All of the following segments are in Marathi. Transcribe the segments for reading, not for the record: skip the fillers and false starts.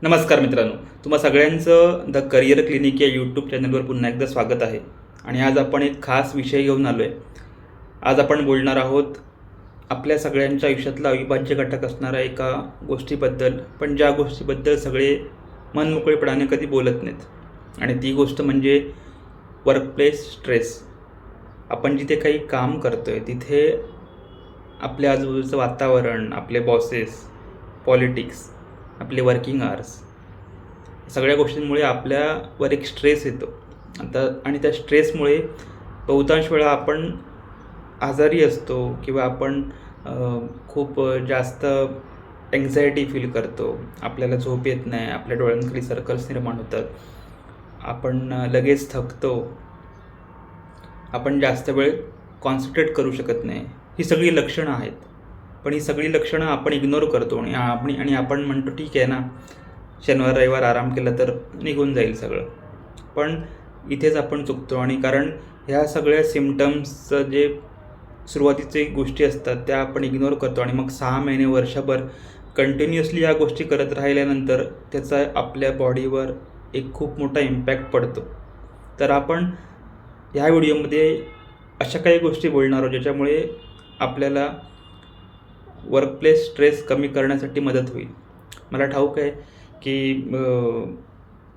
नमस्कार मित्रांनो, तुम्हा सगळ्यांचं द करिअर क्लिनिक या यूट्यूब चॅनलवर पुन्हा एकदा स्वागत आहे. आणि आज आपण एक खास विषय घेऊन आलो आहे. आज आपण बोलणार आहोत आपल्या सगळ्यांच्या आयुष्यातला अविभाज्य घटक असणाऱ्या एका गोष्टीबद्दल, पण ज्या गोष्टीबद्दल सगळे मनमोकळेपणाने कधी बोलत नाहीत. आणि ती गोष्ट म्हणजे वर्कप्लेस स्ट्रेस. आपण जिथे काही काम करतो आहे तिथे आपल्या आजूबाजूचं वातावरण, आपले बॉसेस, पॉलिटिक्स, आपले वर्किंग आवर्स, सगळ्या गोष्टींमुळे आपल्यावर एक स्ट्रेस येतो. आणि त्या स्ट्रेसमुळे बहुतांश वेळा आपण आजारी असतो किंवा आपण खूप जास्त एन्झायटी फील करतो. आपल्याला झोप येत नाही, आपल्या डोळ्यांखाली सर्कल्स निर्माण होतात, आपण लगेच थकतो, आपण जास्त वेळ कॉन्सन्ट्रेट करू शकत नाही. ही सगळी लक्षणं आहेत. पण ही सगळी लक्षणं आपण इग्नोर करतो आणि आपण म्हणतो ठीक आहे ना, शनिवार रविवार आराम केला तर निघून जाईल सगळं. पण इथेच आपण चुकतो. आणि कारण ह्या सगळ्या सिम्पटम्सचं जे सुरुवातीचे गोष्टी असतात त्या आपण इग्नोर करतो. आणि मग 6 महिने, वर्षभर कंटिन्युअसली या गोष्टी करत राहिल्यानंतर त्याचा आपल्या बॉडीवर एक खूप मोठा इम्पॅक्ट पडतो. तर आपण ह्या व्हिडिओमध्ये अशा काही गोष्टी बोलणार आहोत ज्याच्यामुळे आपल्याला वर्कप्लेस स्ट्रेस कमी करण्यासाठी मदत होईल. मला ठाऊक आहे की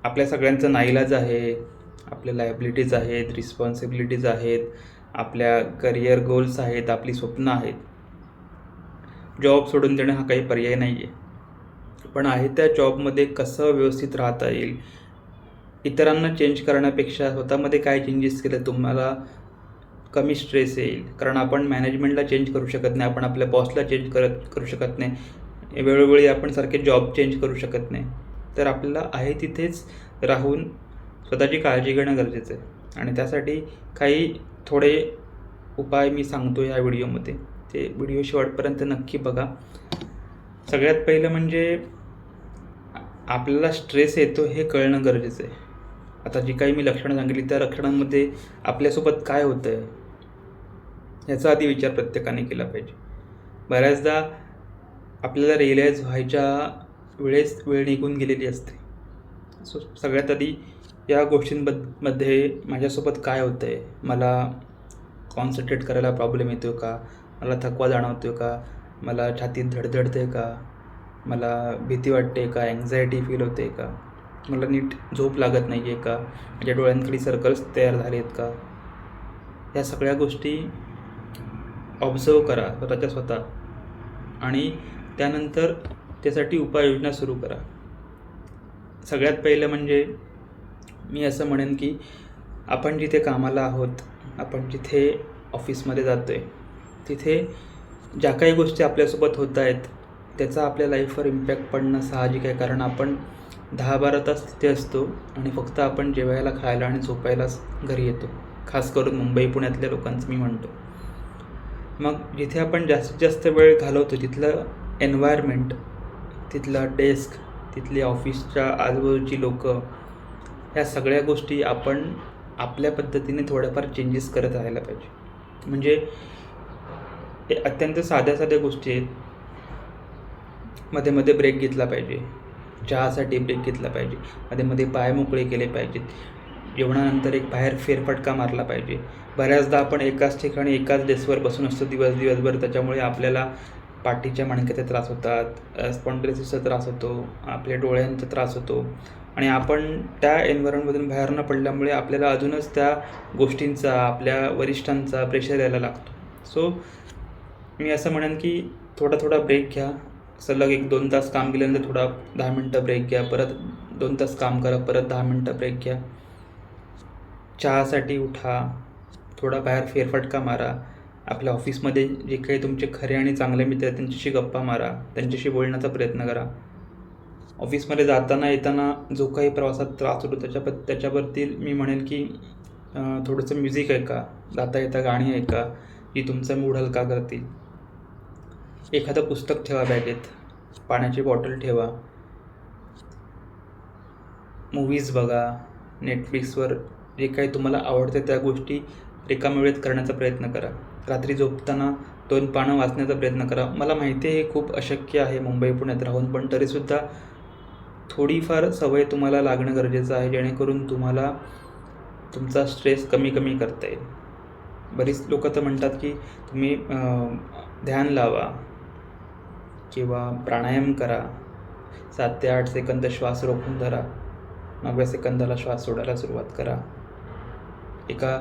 आपल्या सगळ्यांचा नाईलाज आहे, आपल्या लायबिलिटीज आहेत, रिस्पॉन्सिबिलिटीज आहेत, आपल्या करिअर गोल्स आहेत, आपली स्वप्न आहेत. जॉब सोडून देणं हा काही पर्याय नाही आहे. पण आहे त्या जॉबमध्ये कसं व्यवस्थित राहता येईल, इतरांना चेंज करण्यापेक्षा स्वतःमध्ये काय चेंजेस केले तुम्हाला कमी स्ट्रेस येईल. कारण आपण मॅनेजमेंटला चेंज करू शकत नाही, आपण आपल्या बॉसला चेंज करू शकत नाही, वेळोवेळी आपण सारखे जॉब चेंज करू शकत नाही. तर आपल्याला आहे तिथेच राहून स्वतःची काळजी घेणं गरजेचं आहे. आणि त्यासाठी काही थोडे उपाय मी सांगतो ह्या व्हिडिओमध्ये. ते व्हिडिओ शेवटपर्यंत नक्की बघा. सगळ्यात पहिलं म्हणजे आपल्याला स्ट्रेस येतो हे कळणं गरजेचं आहे. आता जी काही मी लक्षणं सांगितली त्या लक्षणांमध्ये आपल्यासोबत काय होतं आहे याचा आधी विचार प्रत्येकाने केला पाहिजे. बऱ्याचदा आपल्याला रिअलाईज व्हायच्या वेळेस वेळ निघून गेलेली असते. सो सगळ्यात आधी या गोष्टींमध्ये माझ्यासोबत काय होतं आहे, मला कॉन्सन्ट्रेट करायला प्रॉब्लेम येतो का, मला थकवा जाणवतो का, मला छातीत धडधडते का, मला भीती वाटते का, एन्झायटी फील होते का, मला नीट झोप लागत नाही आहे का, माझ्या डोळ्यांखाली सर्कल्स तयार झाले आहेत का. या सगळ्या गोष्टी ऑब्झर्व करा स्वतः आणि त्यानंतर त्यासाठी उपाययोजना सुरू करा. सगळ्यात पहिलं म्हणजे मी असं म्हणेन की आपण जिथे कामाला आहोत, आपण जिथे ऑफिसमध्ये जातो आहे, तिथे ज्या काही गोष्टी आपल्यासोबत होत आहेत त्याचा आपल्या लाईफवर इम्पॅक्ट पडणं साहजिक आहे. कारण आपण 10-12 तास तिथे असतो आणि फक्त आपण जेवायला, खायला आणि झोपायलाच घरी येतो. खास करून मुंबई पुण्यातल्या लोकांचं मी म्हणतो. मग जिथे आपण जास्तीत जास्त वेळ घालवतो तिथलं एन्व्हायरमेंट, तिथला डेस्क, तिथली ऑफिसच्या आजूबाजूची लोकं, ह्या सगळ्या गोष्टी आपण आपल्या पद्धतीने थोड्याफार चेंजेस करत राहायला पाहिजे. म्हणजे हे अत्यंत साध्या गोष्टी आहेत. मध्ये ब्रेक घेतला पाहिजे, चहासाठी ब्रेक घेतला पाहिजे, मध्ये पाय मोकळे केले पाहिजेत, जेवणानंतर एक बाहेर फेरफटका मारला पाहिजे. बऱ्याचदा आपण एकाच ठिकाणी एकाच डेस्कवर बसून असतो दिवसभर. त्याच्यामुळे आपल्याला पाठीच्या मणक्याचे त्रास होतात, स्पॉन्डिलोसिसचा त्रास होतो, आपल्या डोळ्यांचा त्रास होतो. आणि आपण त्या एन्व्हायरमेंटमधून बाहेर न पडल्यामुळे आपल्याला अजूनच त्या गोष्टींचा, आपल्या वरिष्ठांचा प्रेशर यायला लागतो. सो मी असं म्हणेन की थोडा ब्रेक घ्या. सलग 1-2 तास काम केल्यानंतर थोडा 10 मिनटं ब्रेक घ्या, परत 2 तास काम करा, परत 10 मिनटं ब्रेक घ्या. चहासाठी उठा, थोडा बाहेर फेरफटका मारा. आपल्या ऑफिसमध्ये जे काही तुमचे खरे आणि चांगले मित्र आहेत त्यांच्याशी गप्पा मारा, त्यांच्याशी बोलण्याचा प्रयत्न करा. ऑफिसमध्ये जाताना येताना जो काही प्रवासात त्रास होतो त्याच्यावरती मी म्हणेल की थोडंसं म्युझिक ऐका, जाता येता गाणी ऐका जी तुमचा मूड हलका करतील. एखादं पुस्तक ठेवा बॅगेत, पाण्याची बॉटल ठेवा, मूव्हीज बघा, नेटफ्लिक्सवर जे काही तुम्हाला आवडते त्या गोष्टी रिकाम्या वेळेत करण्याचा प्रयत्न करा. रात्री झोपताना 2 पानं वाचण्याचा प्रयत्न करा. मला माहिती आहे हे खूप अशक्य आहे मुंबई पुण्यात राहून, पण तरीसुद्धा थोडीफार सवय तुम्हाला लागणं गरजेचं आहे, जेणेकरून तुम्हाला तुमचा स्ट्रेस कमी करता येईल. बरीच लोकं तर म्हणतात की तुम्ही ध्यान लावा किंवा प्राणायाम करा. 7 ते 8 सेकंद श्वास रोखून धरा. 9व्या सेकंदाला श्वास सोडायला सुरुवात करा. एका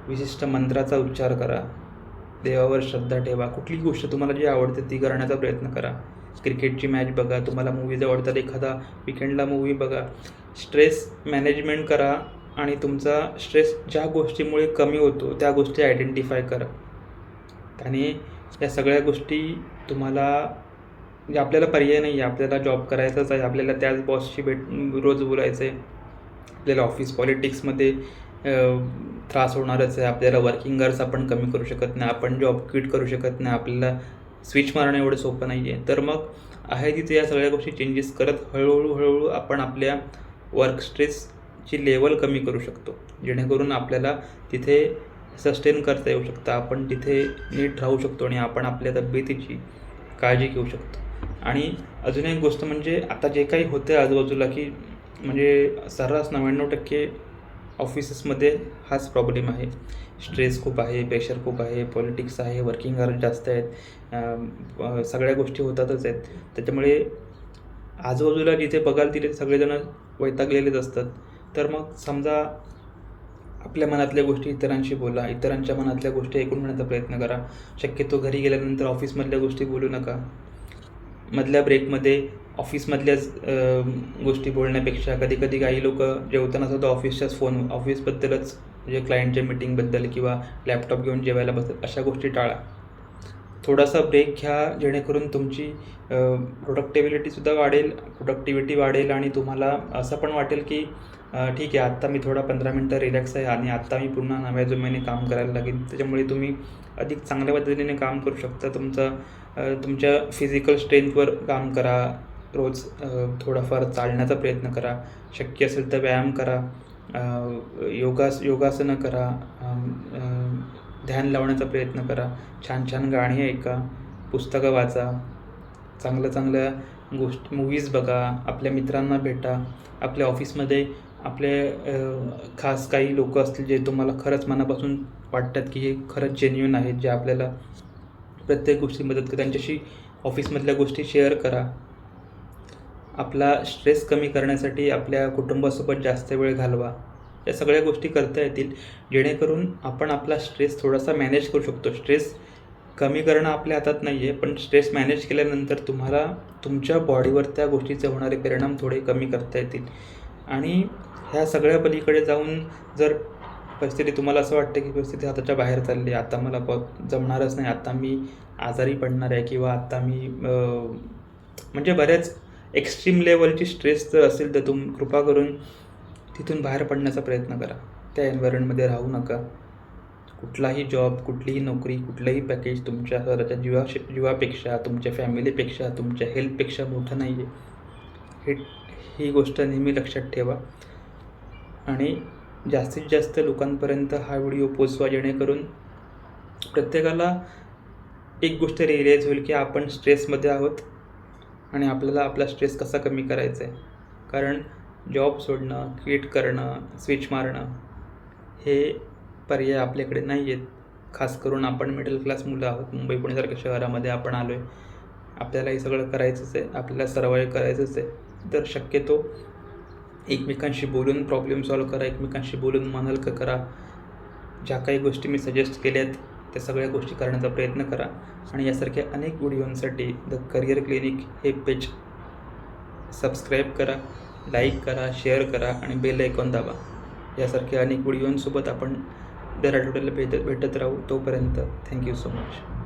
विशिष्ट मंत्राचा उच्चार करा. देवावर श्रद्धा ठेवा. कुठलीही गोष्ट तुम्हाला जी आवडते ती करण्याचा प्रयत्न करा. क्रिकेटची मॅच बघा. तुम्हाला मूव्हीज आवडतात, एखादा विकेंडला मूव्ही बघा. स्ट्रेस मॅनेजमेंट करा आणि तुमचा स्ट्रेस ज्या गोष्टीमुळे कमी होतो त्या गोष्टी आयडेंटिफाय करा. आणि या सगळ्या गोष्टी तुम्हाला म्हणजे आपल्याला पर्याय नाही आहे. आपल्याला जॉब करायचाच आहे. आपल्याला त्याच बॉसशी रोज बोलायचं आहे. आपल्याला ऑफिस पॉलिटिक्समध्ये त्रास होणारच आहे. आपल्याला वर्किंग आवर्स आपण कमी करू शकत नाही. आपण जॉब क्विट करू शकत नाही. आपल्याला स्विच मारणं एवढं सोपं नाही आहे. तर मग आहे तिथे या सगळ्या गोष्टी चेंजेस करत हळूहळू आपण आपल्या वर्क स्ट्रेसची लेवल कमी करू शकतो, जेणेकरून आपल्याला तिथे सस्टेन करता येऊ शकतं. आपण तिथे नीट राहू शकतो आणि आपण आपल्या तब्येतीची काळजी घेऊ शकतो. आणि अजून एक गोष्ट म्हणजे आता जे काही होतं आहे आजूबाजूला, की म्हणजे सर्रास 99% ऑफिसेसमध्ये हाच प्रॉब्लेम आहे. स्ट्रेस खूप आहे, प्रेशर खूप आहे, पॉलिटिक्स आहे, वर्किंग आवर्स जास्त आहेत, सगळ्या गोष्टी होतातच आहेत. त्याच्यामुळे आजूबाजूला जिथे बघाल तिथे सगळेजण वैतागलेलेच असतात. तर मग समजा आपल्या मनातल्या गोष्टी इतरांशी बोला. इतरांच्या मनातल्या गोष्टी ऐकून घेण्याचा प्रयत्न करा. शक्यतो घरी गेल्यानंतर ऑफिसमधल्या गोष्टी बोलू नका. मधल्या ब्रेकमध्ये ऑफिसमधल्याच गोष्टी बोलण्यापेक्षा कधी काही लोकं जेवताना सुद्धा ऑफिसबद्दलच म्हणजे क्लायंटच्या मीटिंगबद्दल किंवा लॅपटॉप घेऊन जेवायला बसतात, अशा गोष्टी टाळा. थोडासा ब्रेक घ्या, जेणेकरून तुमची प्रोडक्टिव्हिटी वाढेल आणि तुम्हाला असं पण वाटेल की ठीक आहे, आत्ता मी थोडा 15 मिनटं रिलॅक्स आहे आणि आत्ता मी पुन्हा नव्या जोमाने काम करायला लागेल. त्याच्यामुळे तुम्ही अधिक चांगल्या पद्धतीने काम करू शकता. तुमच्या फिजिकल स्ट्रेंथवर काम करा. रोज थोडाफार चालण्याचा प्रयत्न करा. शक्य असेल तर व्यायाम करा. योगासनं करा. ध्यान लावण्याचा प्रयत्न करा. छान गाणी ऐका. पुस्तकं वाचा. चांगल्या मूव्हीज बघा. आपल्या मित्रांना भेटा. आपल्या ऑफिसमध्ये आपले खास काही लोकं असतील जे तुम्हाला खरंच मनापासून वाटतात की हे खरंच जेन्युइन आहेत, जे आपल्याला प्रत्येक गोष्टी मदत करतात. त्यांच्याशी ऑफिसमधल्या गोष्टी शेअर करा. आपला स्ट्रेस कमी करण्यासाठी आपल्या कुटुंबासोबत जास्त वेळ घालवा. या सगळ्या गोष्टी करता येतील, जेणेकरून आपण आपला स्ट्रेस थोडासा मॅनेज करू शकतो. स्ट्रेस कमी करणं आपल्या हातात नाही आहे, पण स्ट्रेस मॅनेज केल्यानंतर तुम्हाला तुमच्या बॉडीवर त्या गोष्टीचे होणारे परिणाम थोडे कमी करता येतील. आणि ह्या सगळ्या पलीकडे जाऊन जर परिस्थिती तुम्हाला असं वाटतं की परिस्थिती हाताच्या बाहेर चालली आहे, आता मला जमणारच नाही, आता मी आजारी पडणार आहे किंवा आता मी म्हणजे बऱ्याच एक्स्ट्रीम लेवलची स्ट्रेस जर असेल तर कृपा करून तिथून बाहेर पडण्याचा प्रयत्न करा. त्या एन्व्हायरमेंटमध्ये राहू नका. कुठलाही जॉब, कुठलीही नोकरी, कुठलंही पॅकेज तुमच्या स्वतःच्या जीवापेक्षा, तुमच्या फॅमिलीपेक्षा, तुमच्या हेल्थपेक्षा मोठं नाही आहे. ही गोष्ट नेहमी लक्षात ठेवा आणि जास्तीत जास्त लोकांपर्यंत हा व्हिडिओ पोचवा, जेणेकरून प्रत्येकाला एक गोष्ट रिअलाईज होईल की आपण स्ट्रेसमध्ये आहोत आणि आपल्याला आपला स्ट्रेस कसा कमी करायचा आहे. कारण जॉब सोडणं, क्विट करणं, स्विच मारणं हे पर्याय आपल्याकडे नाही आहेत. खास करून आपण मिडल क्लास मुलं आहोत. मुंबई पुण्यासारख्या शहरामध्ये आपण आलो आहे. आपल्याला हे सगळं करायचंच आहे. आपल्याला सर्वाईव्ह करायचंच आहे. तर शक्यतो एकमेकांशी बोलून प्रॉब्लेम सॉल्व्ह करा. एकमेकांशी बोलून मन हलकं करा. ज्या काही गोष्टी मी सजेस्ट केल्यात त्या सगळ्या गोष्टी करण्याचा प्रयत्न करा. आणि यासारख्या अनेक व्हिडिओंसाठी द करिअर क्लिनिक हे पेज सबस्क्राईब करा, लाईक करा, शेअर करा आणि बेल आयकॉन दाबा. यासारख्या अनेक व्हिडिओंसोबत आपण दर आठवड्याला भेटत राहू. तोपर्यंत थँक्यू सो मच.